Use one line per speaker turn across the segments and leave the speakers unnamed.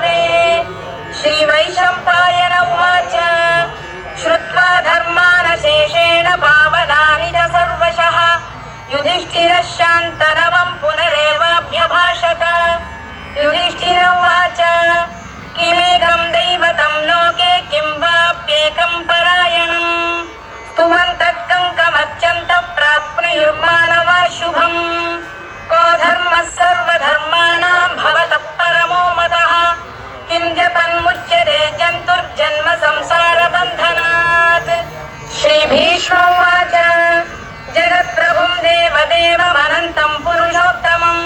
प्रवर्तते। श्रीवैशम्पायन उवाच श्रुत्वा धर्मानशेषेण पावनानि च सर्वशः युधिष्ठिरः शान्तनवं पुनरेवाभ्यभाषत। युधिष्ठिर उवाच किमेकं दैवतं लोके किं वाप्येकं परायणम् स्तुवन्तः कङ्कमर्चन्तः प्राप्नुयुर्मानवा शुभम् को धर्मः सर्वधर्माणां भवतः परमो मतः किं जपन्मुच्यते जन्तुर्जन्म संसारबन्धनात्। श्रीभीष्म उवाच जगत्प्रभुं देवदेवमनन्तं पुरुषोत्तमम्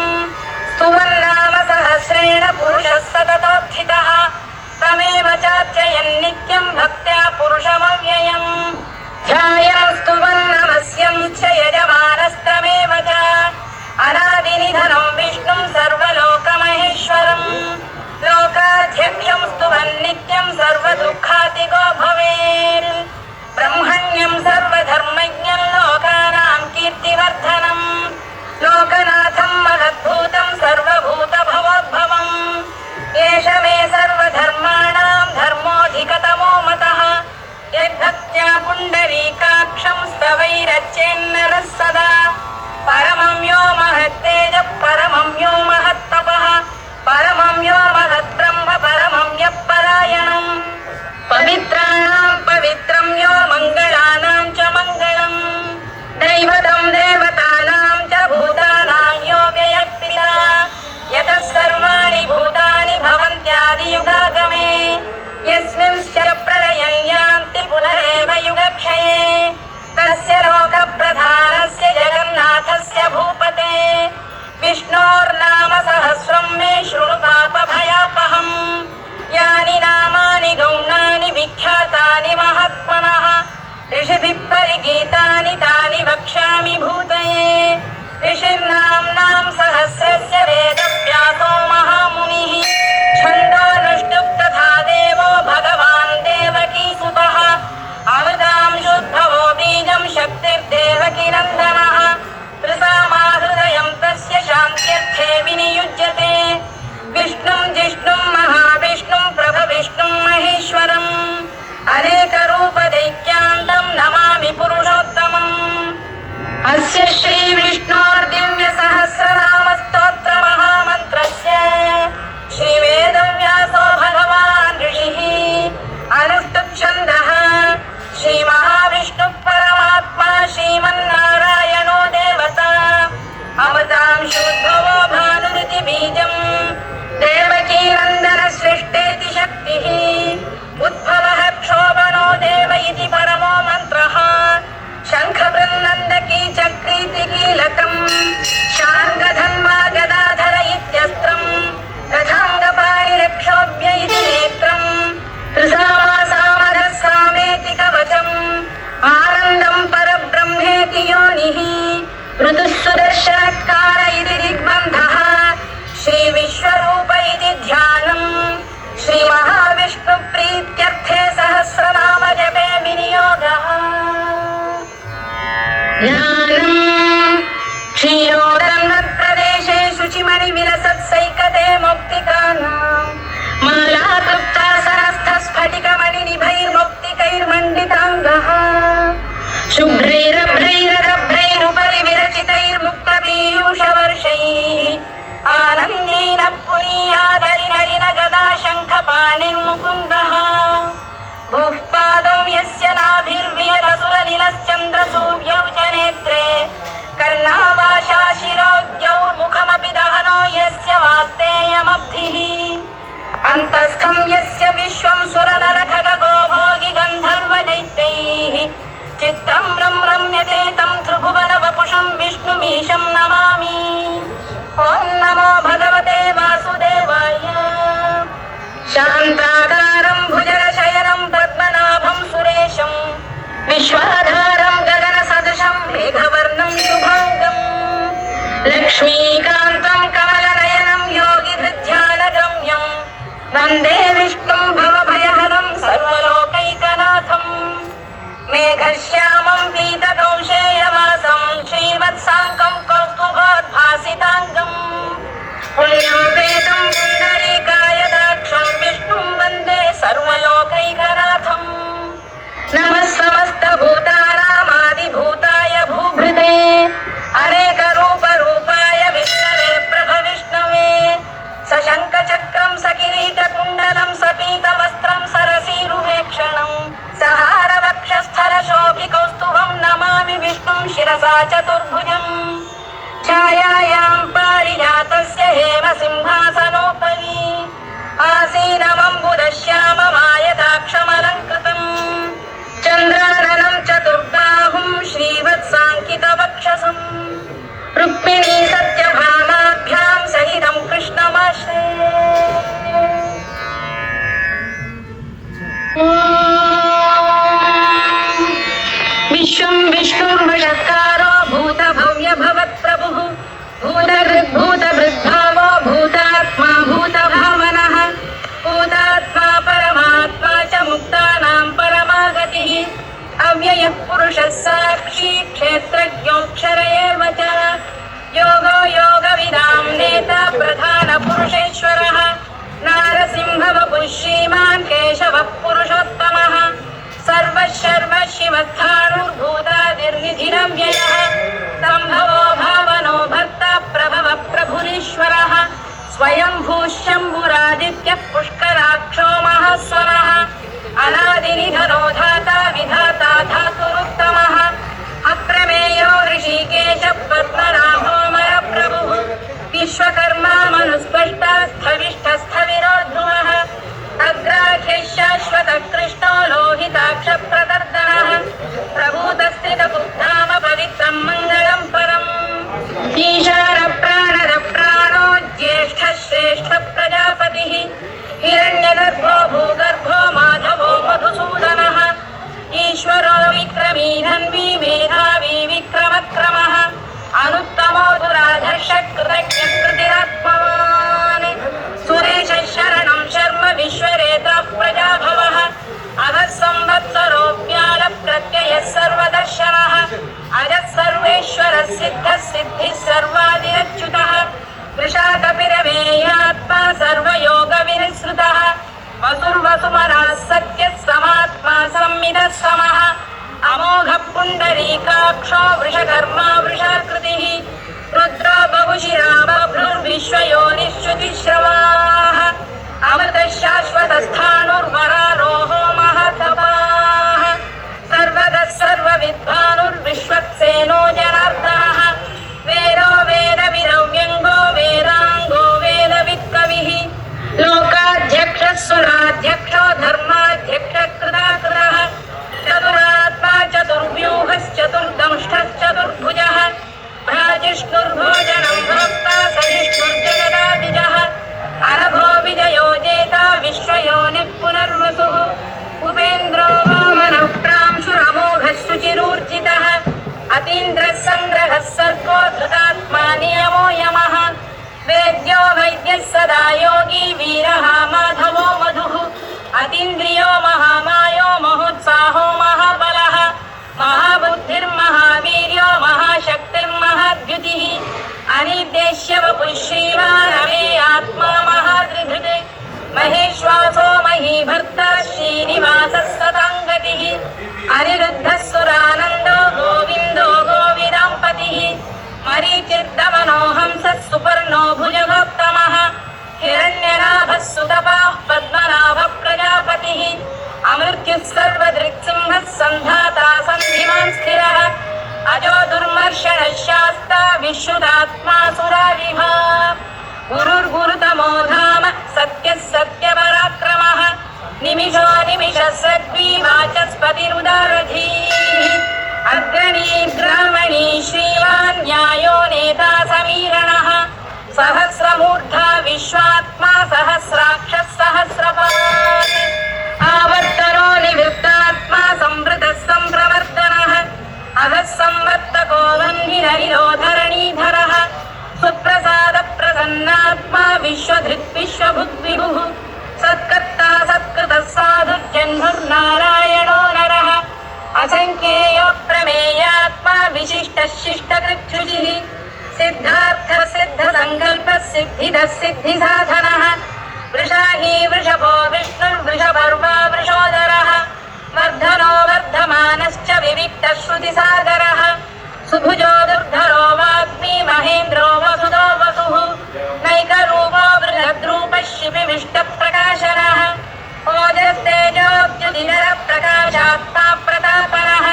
स्तुवन्नाम सहस्रेण पुरुषः सततोत्थितः तमेव चार्चयन् नित्यं भक्त्या पुरुषमव्ययम् ध्यायन् स्तुवन् नमस्यं च यजमानस्तमेव च अनादिनिधनं विष्णुं सर्वलोकमहेश्वरम् लोकाध्यक्षं स्तुवन् नित्यं सर्वदुःखातिको भवेत्। ब्रह्मण्यं सर्वधर्मज्ञं लोकानां कीर्तिवर्धनम् लोकनाथं महद्भूतं सर्वभूतभवोद्भवम् एष मे सर्वधर्माणां धर्मोऽधिकतमो मतः यद्भक्त्या पुण्डरीकाक्षं स्तवैरच्चेन्नरः सदा परमं यो महत्तेजः परमं यो महत्तपः परमं यो महद्ब्रह्म परमं यः परायणम् पवित्राणां पवित्रं यो मङ्गलानां च मङ्गलम् दैवतं देवतानां च भूतानां यो व्ययः यतः सर्वाणि भूतानि भवन्त्यादियुगागमे यस्मिंश्च प्रलयं यान्ति पुनरेव युगक्षये तस्य लोकप्रधानस्य जगन्नाथस्य भूपते विष्णोर्नाम सहस्रं मे शृणु पापभयापहम् यानि नामानि गौणानि विख्यातानि महात्मनः ऋषिभिः परिगीतानि तानि वक्ष्यामि भूतये। ऋषिर्नाम्नां सहस्रस्य वेदव्यासो महामुनिः छन्दोनुष्टुप् तथा देवो भगवान् देवकीसुतः अमृतां शुद्धवो बीजं शक्तिर्देवकीनन्दनः त्रिसामाहृदयं तस्य शान्त्यर्थे विनियुज्यते विष्णुं जिष्णुं महाविष्णुं प्रभविष्णुं महेश्वरम् अनेकरूपदैक्यान्तं नमामि पुरुषोत्तमम्। अस्य श्रीविष्णोर्दिव्यसहस्रनामस्तोत्रमहामन्त्रस्य श्रीवेदव्यासो भगवान् ऋषिः अनुष्टुप्छन्दः श्रीमहाविष्णुः परमात्मा श्रीमन्नारायणो देवता अमृतां शुद्धवो भानुरिति बीजम् देवकीनन्दनसृष्टेति शक्तिः उद्भवः क्षोभनो देव इति परमो मन्त्रः शङ्खबृन्नन्दकी चक्रीति कीलकम् शार्ङ्गधन्वा गदाधर इत्यस्त्रम् रथाङ्गपाणिरक्षोभ्य इति नेत्रम् त्रिसामासामरः सामेति कवचम् आनन्दं परब्रह्मेति योनिः ऋतुः सुदर्शनकार इति दिग्बन्धः श्रीविश्वरूप इति ध्यानम् श्रीमहाविष्णुप्रीत्यर्थे सहस्रनाम जपे विनियोगः। क्षीरोदन्वत्प्रदेशे शुचिमणिविलसत्सैकते मौक्तिकानां मालातृप्तासनस्थस्फटिकमणिनिभैर्मौक्तिकैर्मण्डिताङ्गः शुभ्रैरभ्रैरभ्रैरुपरि विरचितैर्मुक्तपीयूषवर्षैः आनन्देन पुनीयादरिनरिन गदा शङ्खपाणिर्मुकुन्दः भुः पादं यस्य नाभिर्वियदसुरनिलश्चन्द्रसूर्यौ च नेत्रे कर्णावाशा शिरोद्यौ मुखमपि दहनो यस्य वास्तेयमब्धिः अन्तस्थं यस्य विश्वं सुरनरखगो भोगि गन्धर्वदैत्यैः चित्तं रम्यते तं त्रिभुवनवपुषं विष्णुमीशं नमामि। ॐ नमो भगवते वासुदेवाय। शान्ताकारं भुजगशयनं पद्मनाभं सुरेशं विश्वाधारं गगनसदृशं मेघवर्णं शुभाङ्गं लक्ष्मीकान्तं कमलनयनं योगिहृध्यानगम्यं वन्दे विष्णुं भवभयहरं सर्वलोकैकनाथं मेघश्यामं पीतकौशेयवासं श्रीवत्साङ्कं कौस्तुभोद्भासिताङ्गं पुण्यं वेदं पुण्डरीकाय दाक्षं सहसा चतुर्भुजम् छायायां पारिजातस्य हेमसिंहासनोपरि आसीनमम्बुदश्याममायताक्षमलङ्कृतम् चन्द्राननं चतुर्बाहुं श्रीवत्साङ्कितवक्षसम् रुक्मिणी सत्यभामाभ्यां सहितं कृष्णमाश्रये विश्वं विष्णुर्वषत्कारो भूतभव्यभवत्प्रभुः भूतभृद्भावो भूतात्मा भूतभावनः भूतात्मा परमात्मा च मुक्तानां परमागतिः अव्ययः पुरुषः साक्षी क्षेत्रज्ञोऽक्षर एव च योगो योगविदां नेता प्रधानपुरुषेश्वरः नारसिंहवपुः श्रीमान् केशवः पुरुषोत्तमः सर्वशर्व शिवस्थाणुर्भूतादिर्निधिरव्ययः सम्भवो भावनो भर्ता प्रभव प्रभुरीश्वरः स्वयंभूः शम्भुरादित्यः पुष्कराक्षो महास्वनः अनादिनिधनो धाता विधाता धातुरुत्तमः अप्रमेयो ऋषिकेश पद्मनाभो मरप्रभुः विश्वकर्मा मनुस्पष्टा स्थविष्ठस्थविरो ध्रुवः अग्राख्यः शाश्वतः कृष्णो लोहिताक्षप्रदर्दनः प्रभूतस्थितबुद्धाम पवित्रं मङ्गलं परम् ईशानप्राणदप्राणो ज्येष्ठः श्रेष्ठः प्रजापतिः हिरण्यगर्भो भूगर्भो माधवो मधुसूदनः ईश्वरो विक्रमी धन्वी मेधावी विक्रमक्रमः अनुत्तमो दुराधर्षः कृतज्ञकृतिरात्मवान् सुरेशः शरणं शर्म विश्वरेता प्रजाभवः अधः संवत्सरोऽप्यालप्रत्ययः सर्वदर्शनः अजः सर्वेश्वरः सिद्धः सिद्धिः सर्वादिरच्युतः वृषाकपिरमेयात्मा सर्वयोगविनिसृतः वसुर्वसुमनः सत्यः समात्मा संविदः समः अमोघः पुण्डरीकाक्षो वृषकर्मा वृषाकृतिः रुद्रो बहुशिरा बभ्रुर्विश्वयोनिश्रुतिश्रवाः अमृतः शाश्वतस्थाणुर्वरारोहो महातपाः सर्वगः सर्वविद्वानुर्विश्वक्सेनो जनार्दनः वेदो वेदविरव्यङ्गो वेदाङ्गो वेदवित्कविः लोकाध्यक्षः सुराध्यक्षो धर्माध्यक्षः कृताकृतः चतुरात्मा चतुर्व्यूहश्चतुर्दंष्टश्चतुर्भुजः भ्राजिष्णुर्भोजनं भोक्ता सहिष्णुर्जगदादिजः अरभो विजयो जेता विश्वयोनिः पुनर्वसुः उपेन्द्रो वामनः प्रांशुरमोघः शुचिरूर्जितः अतीन्द्रः सङ्ग्रहः सर्गो धृतात्मा नियमो यमः वेद्यो वैद्यः सदा योगी वीरः माधवो मधुः अतीन्द्रियो महामायो महोत्साहो महाबलः महाबुद्धिर्महावीर्यो महाशक्तिर्महाद्युतिः अनिर्देश्य वपुः श्रीमान् अमे आत्मा महात्रिधृत् महेश्वासो महीभर्ता श्रीनिवासः सताङ्गतिः अनिरुद्धः सुरानन्दो गोविन्दो गोविदाम्पतिः मरीचिर्दमनो हंसः सुपर्णो भुजगोत्तमः हिरण्यनाभः सुतपाः पद्मनाभः प्रजापतिः अमृत्युः सर्वदृक्सिंहः सन्धाता सन्धिमान् स्थिरः अजो दुर्मर्षणः शास्ता विश्रुतात्मा सुराविभा गुरुर्गुरुतमो धाम सत्यः सत्यपराक्रमः निमिषो निमिषः सद्विवाचस्पतिरुदारधीः अग्रणी ग्रामणी श्रीमान् न्यायो नेता समीरणः सहस्रमूर्धा विश्वात्मा सहस्राक्षः सहस्रपात् आवर्तनो निवृत्तात्मा संवृतः सम्प्रवर्तनः अधः संवर्तको वह्निरहिरो धरणीधरः सुप्रसादप्रसन्नात्मा विश्वधृक् विश्वभुग्विभुः सत्कर्ता सत्कृतः साधुर्जन्मुर्नारायणो नरः असङ्ख्येयो प्रमेयात्मा विशिष्टः शिष्टकृच्छुचिः सिद्धार्थः सिद्धसङ्कल्पः सिद्धिदः सिद्धिसाधनः वृषाही वृषभो विष्णुर्वृषपर्वा वृषोदरः वर्धनो वर्धमानश्च विविक्तः श्रुतिसागरः सुभुजो दुर्धरो वाग्मी महेन्द्रो वसुदो वसुः नैकरूपो बृहद्रूपः शिपिविष्टप्रकाशनः ओजस्तेजोऽब्जुदिनरप्रकाशात्मा प्रतापनः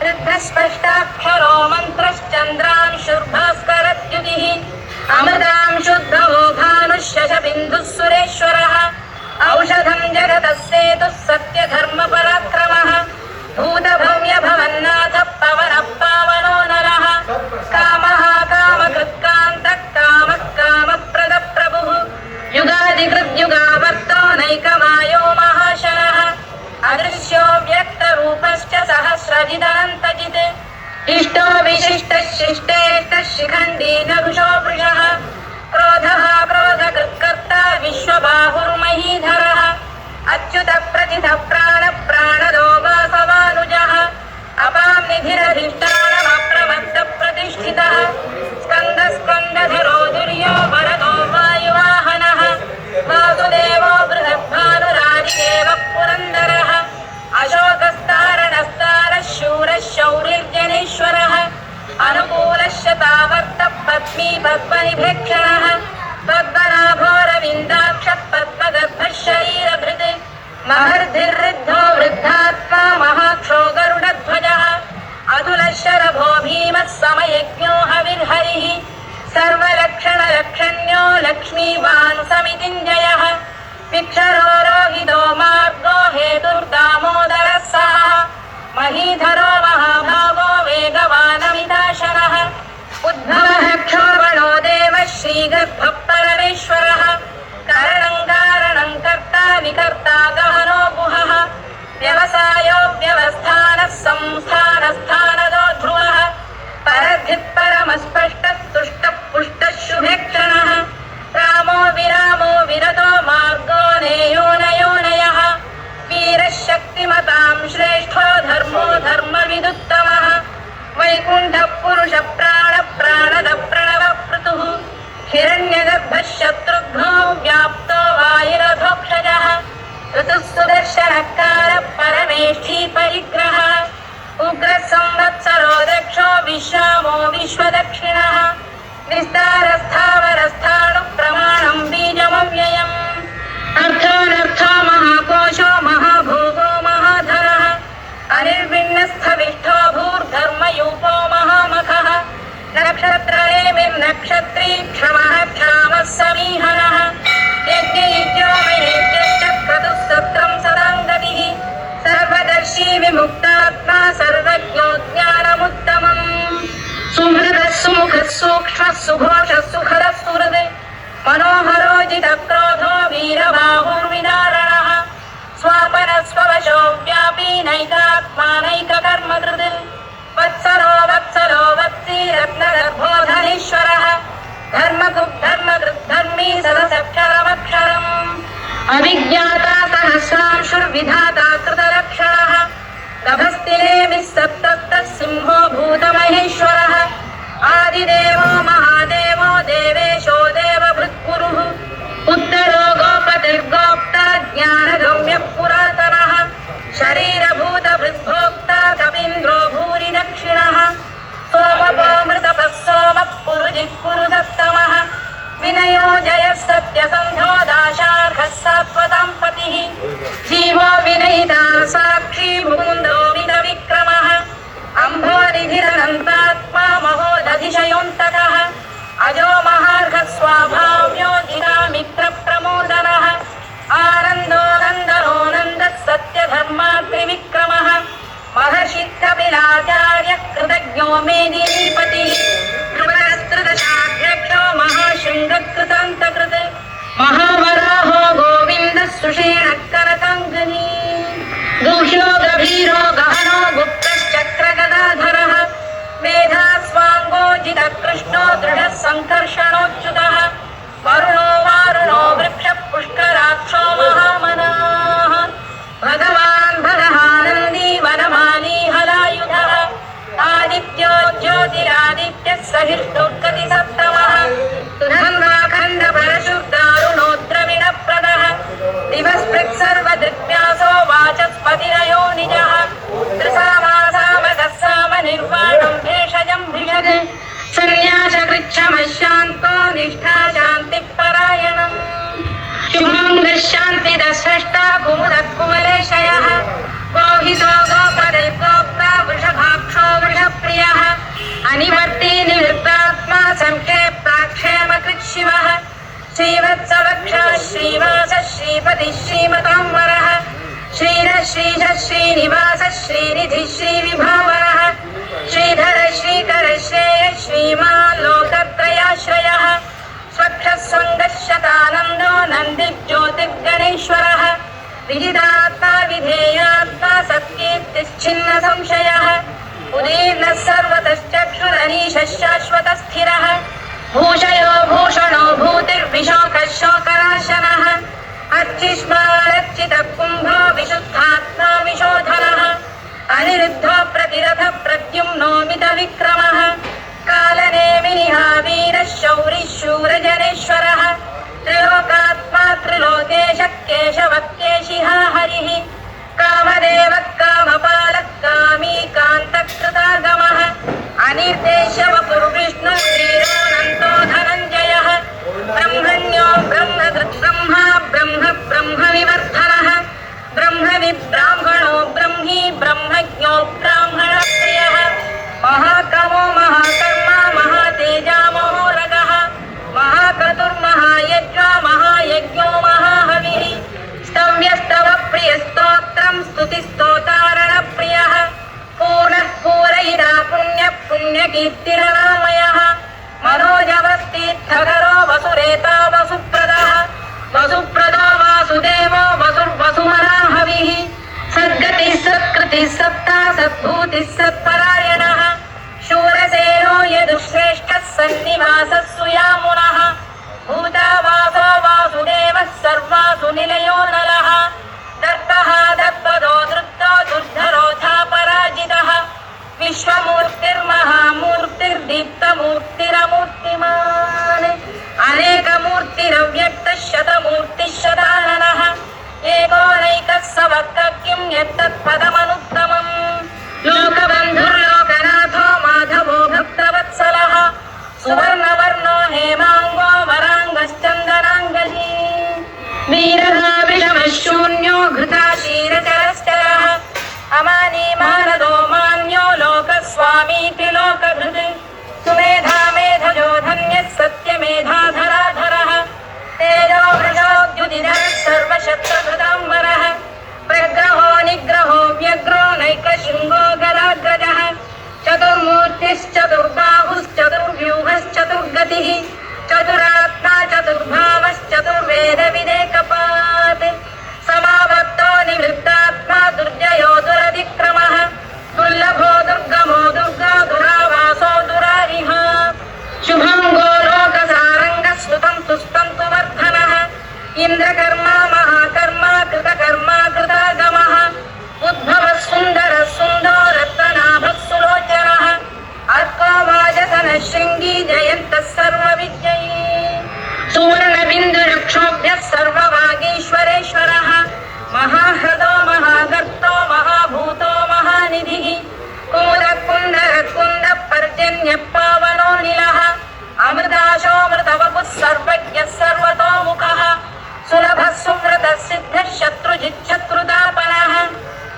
ऋद्धस्प स्पष्टाक्षरो मन्त्रश्चन्द्रांशुर्भास्करद्युतिः अमृतांशुद्भवो भानुः शशबिन्दुः सुरेश्वरः औषधं जगतः सेतुः सत्यधर्मपराक्रमः भूतभव्य भवन्नाथः पवनः पावनो नरः कामः कामकृत्कान्तः कामः कामप्रदः प्रभुः युगादिकृद्युगावर्तो नैकमायो महाशनः अदृश्यो व्यक्तरूपश्च सहस्रजिदनन्तजित् इष्टो विशिष्टः शिष्टेष्टः शिखण्डी नरुषो वृषः क्रोधः क्रोधकृत्कर्ता विश्वबाहुर्महीधरः अच्युतः प्रतिथः प्राणदो वासवानुजः अपां निधिरधिष्ठानमप्रमत्तः प्रतिष्ठितः स्कन्दधरो दुर्यो वरदो वायुवाहनः वासुदेवो बृहद्भानुरादिदेवः पुरन्दरः अशोकस्तारणस्तारः शूरः शौरिर्जनेश्वरः अनुकूलः शतावर्तः पद्मी पद्मनिभेक्षणः पद्मनाभोरविन्दाक्षः पद्मगर्भः शरीरभृत् महर्धिर्ऋद्धो वृद्धात्मा महाक्षो गरुडध्वजः अतुलः शरभो भीमः समयज्ञो हविर्हरिः सर्वलक्षणलक्षण्यो लक्ष्मीवान् समितिञ्जयः विक्षरो रोहितो मार्गो हेतुर्दामोदरः सः महीधरो महाभागो वेगवानमिताशनः उद्भवः क्षोभणो देवः श्रीगर्भः परमेश्वरः कारणं कारणं कर्ता विकर्ता गहनो गुहः व्यवसायो व्यवस्थानः संस्थानस्थानदो ध्रुवः परधित्परमस्पष्टः तुष्टः पुष्टः शुभेक्षणः रामो विरामो विरतो मार्गो नेयोनयोनयः वीरः शक्तिमतां श्रेष्ठो धर्मो धर्मविदुत्तमः वैकुण्ठः पुरुषः प्राणदः प्रणवपृतुः हिरण्यगर्भः शत्रुघ्नो व्याप्तो वायुरधोक्षजः ऋतुः सुदर्शनकारः परमेष्ठी परिग्रहः उग्रः संवत्सरो दक्षो विश्रामो विश्वदक्षिणः विस्तारस्थावरस्थाणुः प्रमाणं बीजमव्ययम् अर्थानर्थो महाकोशो महाभोगो महाधरः अनिर्विण्णस्थविष्ठो भूर्धर्मयूपो महामखः नक्षत्रनेमिर्नक्षत्री क्षमः क्षामः समीहनः यज्ञयज्ञो महेज्ञश्च क्रतुः सत्रं सदाङ्गतिः सर्वदर्शी विमुक्तात्मा सर्वज्ञो ज्ञानमुत्तमम् सुहृदः सुमुखः सूक्ष्मः सुघोषः सुखदः सुहृदे मनोहरोजितक्रोधो वीरबाहुर्विदारणः स्वापनः स्ववशो व्यापी नैकात्मानैककर्मकृत् वत्सरो वत्सी रत्नगर्भोधनीश्वरः धर्मकृद्धर्मी सदसक्षरमक्षरम् अविज्ञाता सहस्रांशुर्विधाता कृतरक्षणः गभस्तिनेमिः सप्तः सिंहो भूतमहेश्वरः आदिदेवो महादेवो देवेशो देवभृत्कुरुः उत्तरो गोपतिर्गोप्ता ज्ञानगम्यः पुरातनः शरीरभूतभृद्भोक्ता कवीन्द्रो भूरि दक्षिणः सोमपोमृतपः सोमः पुरुजिः कुरुदत्तमः विनयो जयः सत्यसन्धो दाशार्हः सात्वतां पतिः जीवो विनयिता साक्षी मुकुन्दो विदविक्रमः अम्भोनिधिरनन्तात्मा महोदधिशयोऽन्तकः अजो महार्घः स्वाभाव्यो गिरामित्रप्रमोदनः आनन्दो नन्दनो नन्दः सत्यधर्मात्रिविक्रमः महर्षिकपिलाचार्यः कृतज्ञो मेदिनीपतिः कृपणस्कृतशाध्यक्षो महाशृङ्गकृतान्तकृत् महावराहो गोविन्दः सुषेणकरकाङ्गनी दूष्यो गभीरो गहनो गुप्तश्चक्रगदाधरः मेधास्वाङ्गोजितकृष्णो दृढः सङ्कर्षणोच्युतः वरुणो वारुणो वृक्षः पुष्कराक्षो महामनाः भगवान् भगहानन्दी वनमाली हलायुधः आदित्यो ज्योतिरादित्यः सहिष्णुर्गतिसप्तमः सुधन्वाखण्डपरशुर्दारुणोद्रविणप्रदः दिवस्पृक्सर्वदृक्व्यासो वाचस्पतिरयो निजः त्रिसामासामकः सामनिर्वाणं भेषजं भिषज सन्न्यासकृच्छमः शान्त शुभांबरः श्रीरश्रीश श्रीनिवास श्रीनिधि श्रीविभावरः श्रीधर श्रीकर श्रेय श्रीमान् लोकत्रयाश्रयः स्वक्षस्वङ्गशतानन्दो नन्दिज्योतिर्गणेश्वरः विदितात्मा विधेयात्मा सत्कीर्तिश्चिन्न संशयः उदीर्णः सर्वतश्चक्षुरनीशः शाश्वतस्थिरः भूषयो भूषणो भूतिर्विशोकः शोकनाशनः अर्चिष्मारर्चितः कुम्भो विशुद्धात्मा विशोधनः अनिरुद्धो प्रतिरथः प्रद्युम्नो मितविक्रमः कालनेमिनिः वीरः शौरिः शूरजनेश्वरः त्रिलोकात्मा त्रिलोकेशः केशवः केशिः हरिः कामदेवः कामपालः कामी कान्तकृतागमः अनिर्देश्य वपुर्विष्णुः वीरोऽनन्तो धनञ्जयः ब्रह्मण्यो ब्रह्मकृत् ब्रह्मा ब्रह्म ब्रह्मविवर्धनः ब्रह्मविब्राह्मणो ब्रह्मी ब्रह्मज्ञो ब्राह्मणप्रियः महाकमो महाकर्मा महातेजा महोरगः महाक्रतुर्महायज्ञो महायज्ञो महाहविः स्तव्यस्तव प्रियस्तोत्रं स्तुतिस्तोतारणप्रियः पूर्णः पूरयिता पुण्यः पुण्यकीर्तिरनामयः मनोजवस्तीर्थकरो वसुरेता वसुप्रदः वसुप्रदो वासुदेवो वसुर्वसुमनाहविः सद्गतिः सत्कृतिः सत्ता सद्भूतिः सत्परायणः शूरसेनो यदुश्रेष्ठः सन्निवासः सुयामुनः भूतावासो वासुदेवः सर्वासु निलयो नलः दत्तः दत्पदो धृतो दुर्धरोधा पराजितः विश्वमूर्तिर्महामूर्तिर्दीप्तमूर्तिरमूर्तिमान् अनेकमूर्तिरव्यक्तः शतमूर्तिः शताननः एकोनैकः सवक्तकिं यत्तत्पदमनुत्तमम् लोकबन्धुर्लोकनाथो माधवो भक्तवत्सलः सुवर्णवर्णो हेमाङ्गो वराङ्गश्चन्दनाङ्गली वीरः विषमशून्यो घृताशीरचरश्चरः अमानी मानदो मान्यो लोकस्वामी त्रिलोकभृत् सुमेधा मेधजो धन्यः सत्यमेधाधराधरः तेजो वृषोद्युतिधरः सर्वशस्त्रभृताम्बरः प्रग्रहो निग्रहो व्यग्रो नैकशृङ्गो गदाग्रजः चतुर्मूर्तिश्चतुर्बाहुश्चतुर्व्यूहश्चतुर्गतिः चतुरात्मा चतुर्भावश्चतुर्वेदविदेकपात् समावर्तो निवृत्तात्मा दुर्जयो दुरतिक्रमः दुर्लभो दुर्गमो दुर्गा दुरावासो दुरारिः शुभङ्गो लोकसारङ्गः स्तुतं तुष्टन्तु वर्धनः इन्द्रकर्मा महाकर्मा कृतकर्मा कृतागमः उद्भवः सुन्दरः सुन्दो रत्ननाभः सुलोचनः अर्को वाजसनः शृङ्गी जयन्तः सर्वविजयी सुवर्णबिन्दुरक्षोभ्यः सर्ववागीश्वरेश्वरः महाह्रदो महागर्तो महाभूतो महानिधिः कुमुदकुन्दरकुन्दः पर्जन्यः पावनो निलः अमृताशोऽमृतवपुः सर्वज्ञः सर्वतोमुखः सुलभः सुव्रतः सिद्धः शत्रुजिच्छत्रुतापनः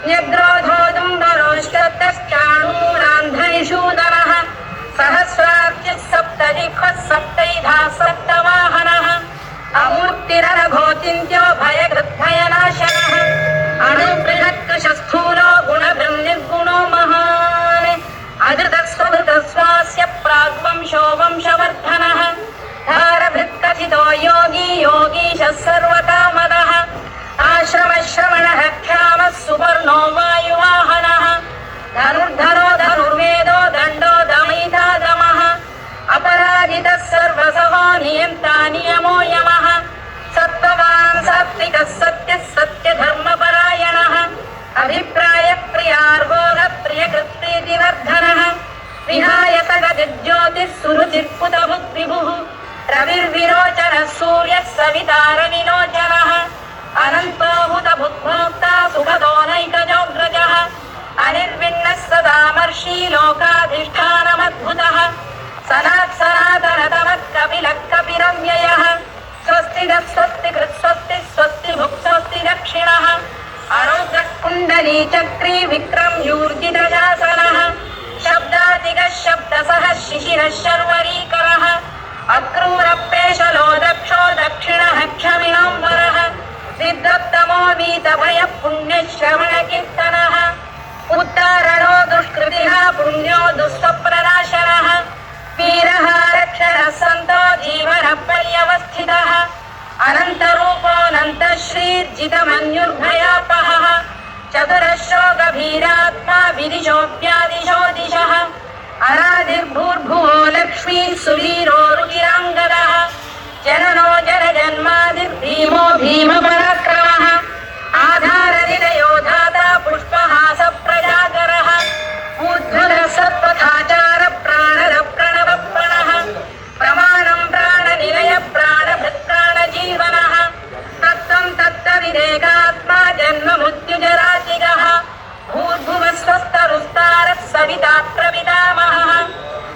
न्यग्रोधोदुम्बरोष्टश्चाणूरान्ध्रनिषूदनः सहस्रार्चिः सप्तजिह्वः सप्तैधा सप्तवाहनः अमूर्तिरनघोचिन्त्यो भयकृद्भयनाशनः अणुबृहत्कृशस्थूलो गुणभृन्निर्गुणो महान् अधृतस्वभृतस्वास्य प्राग्वंशो वंशवर्धनः धारभृत्कथितो योगी योगीशः सर्वकामदः आश्रमश्रवणः क्षामः सुवर्णो वायुवाहनः धनुर्धरो धनुर्वेदो दण्डो दमयिता दमः अपराजितः सर्वसहो नियन्ता नियमो यमः सत्त्ववान् सात्विकः सत्यः सत्यधर्मपरायणः अभिप्रायप्रियार्गोधप्रियकृत्प्रीतिवर्धनः विहाय सगजज्योतिः सुरुचिर्पुतभुग्विभुः रविर्विरोचनः सूर्यः सवितारविलोचनः अनन्तो हुतभुग्भोक्ता सुखदोनैकजोग्रजः अनिर्विण्णः सदामर्षी लोकाधिष्ठानमद्भुतः सनात् सनातनतमः कपिलः कपिरव्ययः स्वस्तिदः स्वस्तिकृत् स्वस्ति स्वस्ति भुक् स्वस्ति दक्षिणः अरौद्रः कुण्डली चक्री विक्रम्यूर्जितशासनः शब्दातिगः शब्दसः शिशिरः शर्वरीकरः अक्रूरप्रेशलो दक्षो दक्षिणः क्षमिणाम्बरः सिद्धोत्तमो वीतभयः पुण्यश्रवणकीर्तनः उत्तारणो दुष्कृतिः पुण्यो दुःस्वप्रनाशनः वीरः रक्षणः सन्तो जीवनपर्यवस्थितः अनन्तरूपोऽनन्तश्रीर्जितमन्युर्भयापहः चतुरश्रो गभीरात्मा विदिशोऽप्यादिशो दिशः अनादिर्भूर्भुवो लक्ष्मीः सुवीरो रुचिराङ्गदः जननो जनजन्मादिर्भीमो भीमपराक्रमः आधारनिलयो धाता पुष्पहास प्रजाकरः ऊर्ध्वरः सत्पथाचार प्राणः प्रणवप्रणः प्रमाणं प्राणनिलय प्राणभृत्प्राणजीवनः तत्त्वं तत्त्वविदेकात्मा जन्ममृत्युजराजिगः भूर्भुवस्वस्तरुस्तारः सविता प्रपितामहः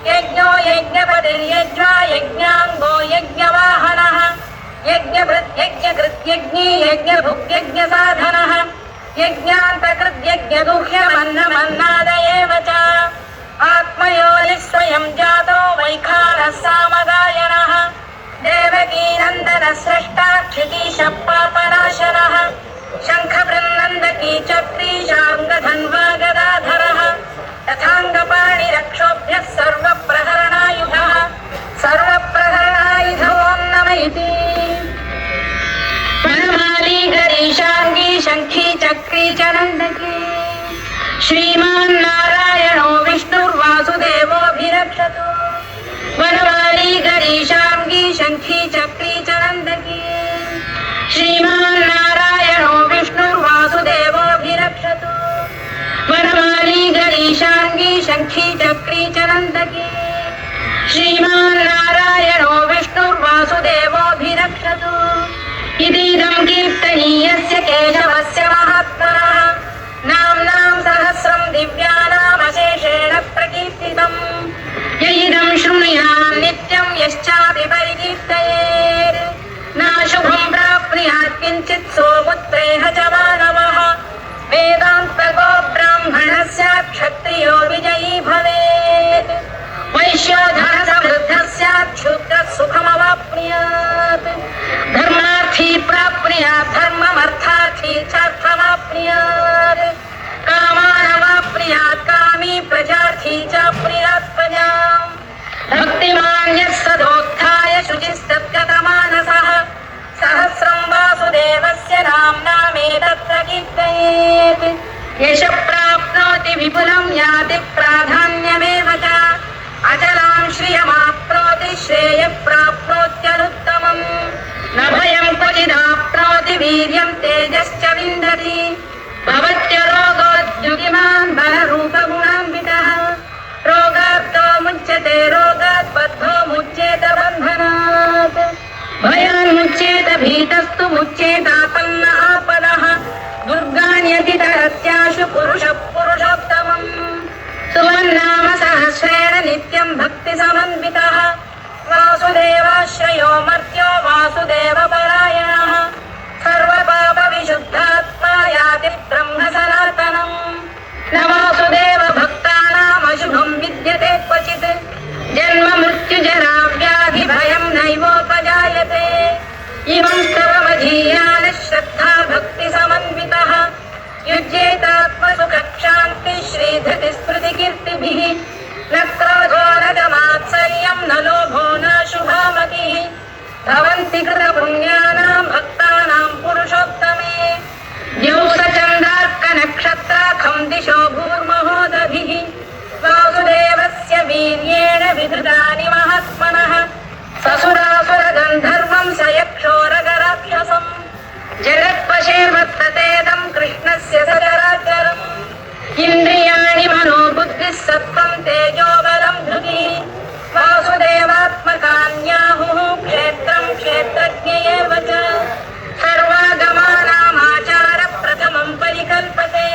यज्ञो यज्ञपतिर्यज्वा यज्ञाङ्गो यज्ञवाहनः यज्ञभृत्यज्ञकृत्यज्ञी यज्ञभुग्यज्ञसाधनः यज्ञान्तकृत्यज्ञदुह्यमन्नमन्नादयेव च आत्मयोनिः स्वयं जातो वैखानः सामगायनः देवकीनन्दनः स्रष्टा क्षितीशः पापनाशनः शङ्खबृन्नन्दकी चक्री शार्ङ्गधन्वा गदाधरः तथाङ्गपाणिरक्षोभ्यः सर्वप्रहरणायुधः सर्वप्रहरणायुधो नम इति वनमाली गरीशाङ्गी शङ्खी चक्री च नन्दकी श्रीमान् नारायणो विष्णुर्वासुदेवोऽभिरक्षतु वनमाली गरीशाङ्गी शङ्खी चक्री च नन्दकी श्रीमान् नारायणो विष्णुर्वासुदेवोऽभिरक्षतु वनमाली गरीशाङ्गी शङ्खी चक्री च नन्दकी श्रीमान् नारायणो विष्णुर्वासुदेवोऽभिरक्षतु इदं कीर्तनीयस्य केशवस्य महात्मनः नाम्नां सहस्रं दिव्यानामशेषेण प्रकीर्तितम् य इदं शृणुयात् नित्यं यश्चापि परिकीर्तयेत् नाशुभं प्राप्नुयात् किञ्चित् सोपुत्रेह च मानवः वेदान्तको ब्राह्मणः स्यात् क्षत्रियो विजयी भवेत् वैश्यो धनसमृद्धः स्यात् क्षुद्रः सुखमवाप्नुयात् धर्मार्थी प्राप्नुयात् धर्ममर्थार्थी चार्थमाप्नुयात् कामानवाप्नुयात् कामी प्रजार्थी चाप्नुयात् प्रजाम् भक्तिमान् यः सदोत्थाय शुचिस्तद्गतमानसः सहस्रं वासुदेवस्य नाम्नामेतत्र कीर्तयेत् यशः प्राप्नोति विपुलं याति प्राधान्यमेव च अचलां श्रियमाप्नोति श्रेयः प्राप्नोत्यनुत्तमम् न भयं क्वचिदाप्नोति वीर्यं तेजश्च विन्दति भवत्यरोगोद्युगिमान् बलरूपगुणान्वितः रोगात्तो मुच्यते रोगात् बद्धो मुच्येत बन्धनात् भयान्मुच्येत भीतस्तु मुच्येतापन्न आपदः दुर्गाण्यतितरत्याशु पुरुषः पुरुषोत्तमम् सुवन्नाम सहस्रेण नित्यं भक्तिसमन्वितः वासुदेवाश्रयो मर्त्यो वासुदेवपरायणः सर्वपापविशुद्धात्मा याति ब्रह्म सनातनम् न वासुदेव भक्तानामशुभं विद्यते क्वचित् जन्म मृत्युजरा व्याधिभयं नैवोपजायते इमं स्तवमधीयानः श्रद्धा भक्तिसमन्वितः युज्येतात्मसुखक्षान्ति श्रीधृतिस्मृतिकीर्तिभिः न क्रोधो न मात्सर्यं न लोभो न शुभामतिः भवन्ति कृतपुण्यानां भक्तानां पुरुषोत्तमे द्यौसचन्द्रार्कनक्षत्राखं दिशो भूर्महोदभिः वासुदेवस्य वीर्येण विधृतानि महात्मनः ससुरासुरगन्धर्वं स यक्षोरगराक्षसम् जगत्पशेर्वर्ततेदं कृष्णस्य सचराचरम् इन्द्रियाणि मनोबुद्धिः सत्त्वं तेजोबलं धृतिः वासुदेवात्मकान्याहुः क्षेत्रं क्षेत्रज्ञ एव च सर्वागमानामाचार प्रथमं परिकल्पते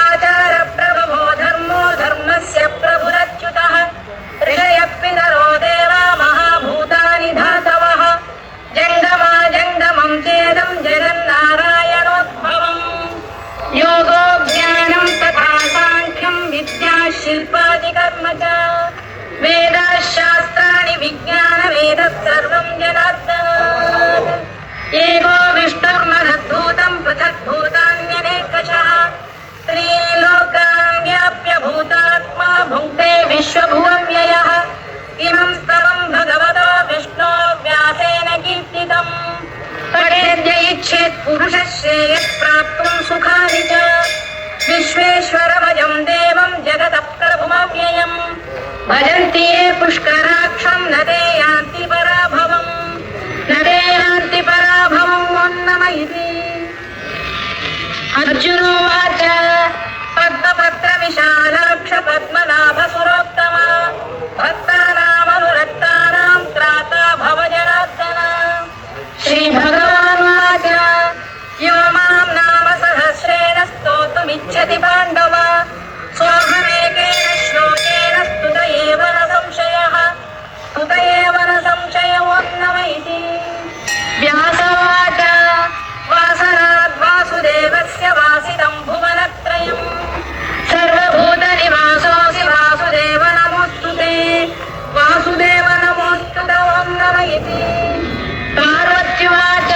आचार प्रभवो धर्मो धर्मस्य प्रभुरच्युतः ऋषयः पितरो देवा महाभूतानि धातवः जङ्गमा जङ्गमं चेदं जगन्नारायणोद्भवम् योगो ज्ञानं तथा साङ्ख्यं विद्या शिल्पादिकर्म अर्जुनोवाच पद्मपत्रविशालाक्ष पद्मनाभसुरोत्तम भक्तानामनुरक्तानां त्राता भव जनार्दन। श्रीभगवानुवाच यो मां नाम सहस्रेण स्तोतुमिच्छति पाण्डव सोऽहमेकेन श्लोकेन स्तुत एव न संशयः स्तुत एव न संशयो नम इति। व्यासोवाच वासनाद् वासुदेवस्य वासितं भुवनत्रयम् सर्वभूतनिवासोऽसि वासुदेव नमोऽस्तु ते वासुदेव नमोऽस्तु ते ॐ नम इति। पार्वत्युवाच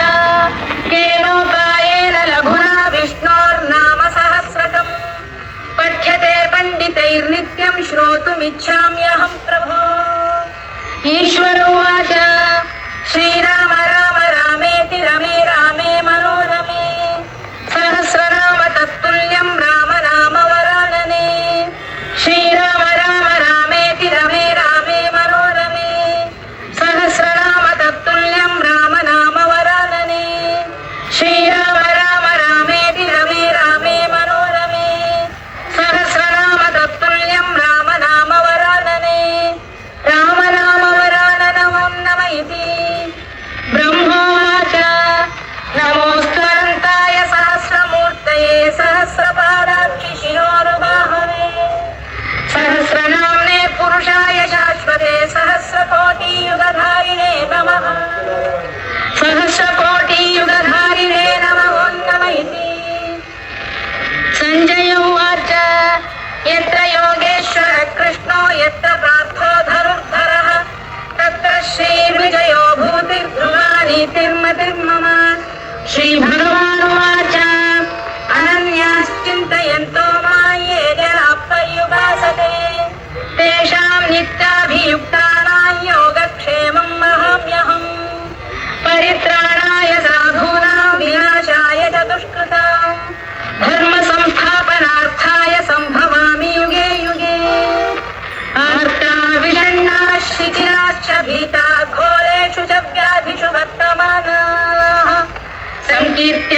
केनोपायेन लघुना विष्णोर्नाम सहस्रकम् पठ्यते पण्डितैर्नित्यं श्रोतुमिच्छाम्यहं प्रभो। ईश्वरोवाच श्रीराम राम रामेति रमे रामे मनोरमे सहस्रनाम तत्तुल्यं राम नाम वरानने। श्रीराम राम रामेति रमे रामे मनोरमे सहस्रनाम तत्तुल्यं राम नाम वरानने। श्रीराम राम रामेति रमे रामे मनोरमे सहस्रनाम तत्तुल्यं राम नाम वरानने। राम नाम वराननमं नम इति। ब्रह्मोवाच नमोऽस्त्वनन्ताय सहस्रमूर्तये सहस्रपादाक्षि शिरोरुबाहवे सहस्रनाम्ने पुरुषाय शाश्वते सहस्रकोटियुगधारिणे नमः सहस्रकोटियुगधारिणे नमः ॐ नम इति। सञ्जय उवाच यत्र योगेश्वर कृष्णो यत्र पार्थो धनुर्धरः तत्र श्रीविजयो भूतिर्ध्रुवा नीतिर्मतिर्मम। श्रीभगवानुवाच अनन्याश्चिन्तयन्तो मां ये जनाः पर्युपासते तेषां नित्याभियुक्तानां योगक्षेमं वहाम्यहम्। परित्राणाय साधूनां विनाशाय च दुष्कृतां धर्मसंस्थापनार्थाय सम्भवामि युगे युगे। आर्ता विषण्णाः शिथिलाश्च भीताः घोरेषु च व्याधिषु वर्तमानाः संकीर्त्य